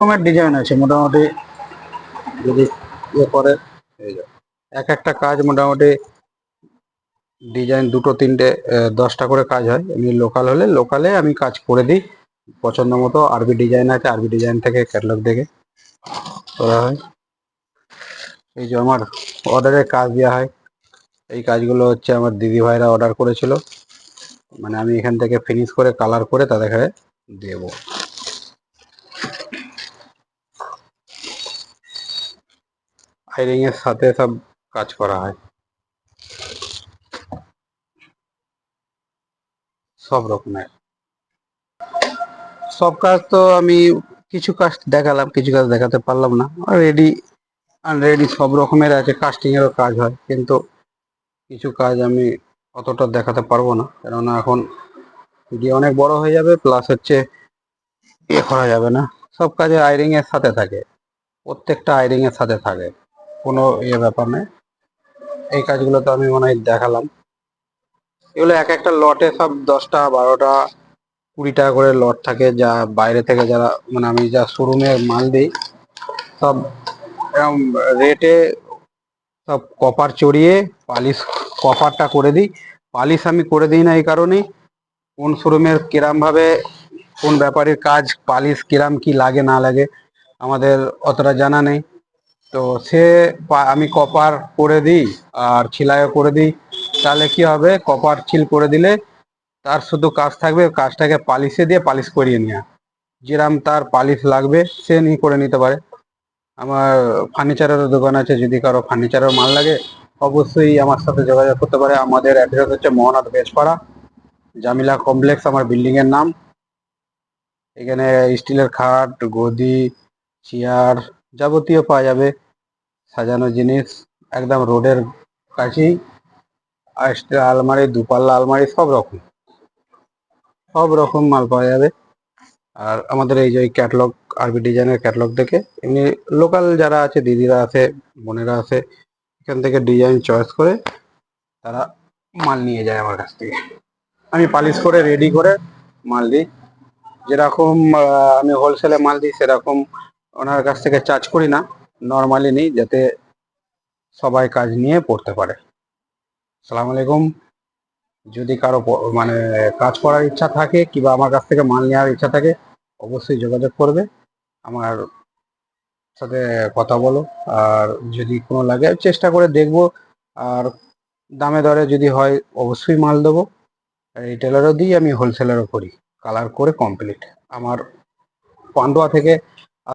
রকমের ডিজাইন আছে মোটামুটি। যদি ইয়ে করে, এই যে এক একটা কাজ মোটামুটি ডিজাইন দুটো তিনটে 10টা করে কাজ হয়। এমনি লোকাল হলে লোকালে আমি কাজ করে দিই পছন্দ মতো। আরবি ডিজাইন আছে, আরবি ডিজাইন থেকে ক্যাটালগ দেখে করা হয়। এই যে আমার অর্ডারের কাজ দেওয়া হয়, এই কাজগুলো হচ্ছে আমার দিদি ভাইরা অর্ডার করেছিল, মানে আমি এখান থেকে ফিনিশ করে কালার করে তাদেরকে দেবো। আইরিং এর সাথে সব কাজ করা হয়, সব রকমের। সব কাজ তো আমি কিছু কাজ দেখালাম, কিছু কাজ দেখাতে পারলাম না। রেডি আনরেডি সব রকমের আছে, কাস্টিং এরও কাজ হয়, কিন্তু কিছু কাজ আমি অতটা দেখাতে পারবো না, কেননা এখন ভিডিও অনেক বড় হয়ে যাবে, প্লাস হচ্ছে ইয়ে করা যাবে না। সব কাজে আইরিং এর সাথে থাকে, প্রত্যেকটা আইরিং এর সাথে থাকে, কোনো ইয়ে ব্যাপার নেই। এই কাজগুলো তো আমি মনে হয় দেখালাম। এগুলো এক একটা লটে সব 10টা 12টা 20 টাকা করে লট থাকে, যা বাইরে থেকে যারা, মানে আমি যা শোরুমে মাল দিই সব এরকম রেটে সব কপার চড়িয়ে পালিশ, কপারটা করে দিই। পালিশ আমি করে দিই না এই কারণেই, কোন শোরুমের কিরাম ভাবে কোন ব্যাপারের কাজ পালিশ কিরাম কি লাগে না লাগে আমাদের অতটা জানা নেই। তো আমি কপার করে দিই আর ছিলাইও করে দিই। তাহলে কি হবে, কপার ছিল করে দিলে তার শুধু কাজ থাকবে, কাজটাকে পালিশে দিয়ে পালিশ করিয়ে নেওয়া, যেরাম তার পালিশ লাগবে সে নিয়ে করে নিতে পারে। আমার ফার্নিচারেরও দোকান আছে, যদি কারো ফার্নিচারের মাল লাগে অবশ্যই আমার সাথে যোগাযোগ করতে পারে। আমাদের অ্যাড্রেস হচ্ছে মহানাথ বেজপাড়া, জামিলা কমপ্লেক্স আমার বিল্ডিং এর নাম। এখানে স্টিলের খাট, গদি, চেয়ার যাবতীয় পাওয়া যাবে, সাজানো জিনিস একদম রোডের কাছেই। আর আলমারি, দুপাল্লা আলমারি, সব রকম মাল পাওয়া যাবে। আর আমাদের এই যে ক্যাটালগ, আরবি ডিজাইনের ক্যাটালগ দেখে এমনি লোকাল যারা আছে, দিদিরা আছে, বোনেরা আছে, এখান থেকে ডিজাইন চয়েস করে তারা মাল নিয়ে যায় আমার কাছ থেকে। আমি পালিশ করে রেডি করে মাল দিই। যেরকম আমি হোলসেলে মাল দিই সেরকম ওনার কাছ থেকে চার্জ করি না, নর্মালি নিই, যাতে সবাই কাজ নিয়ে পড়তে পারে। সালাম আলাইকুম। যদি কারো মানে কাজ করার ইচ্ছা থাকে কিংবা আমার কাছ থেকে মাল নেওয়ার ইচ্ছা থাকে অবশ্যই যোগাযোগ করবে, আমার সাথে কথা বলো। আর যদি কোনো লাগে চেষ্টা করে দেখবো, আর দামে দরে যদি হয় অবশ্যই মাল দেবো। রিটেলারও দিই, আমি হোলসেলারও করি, কালার করে কমপ্লিট। আমার পান্ডুয়া থেকে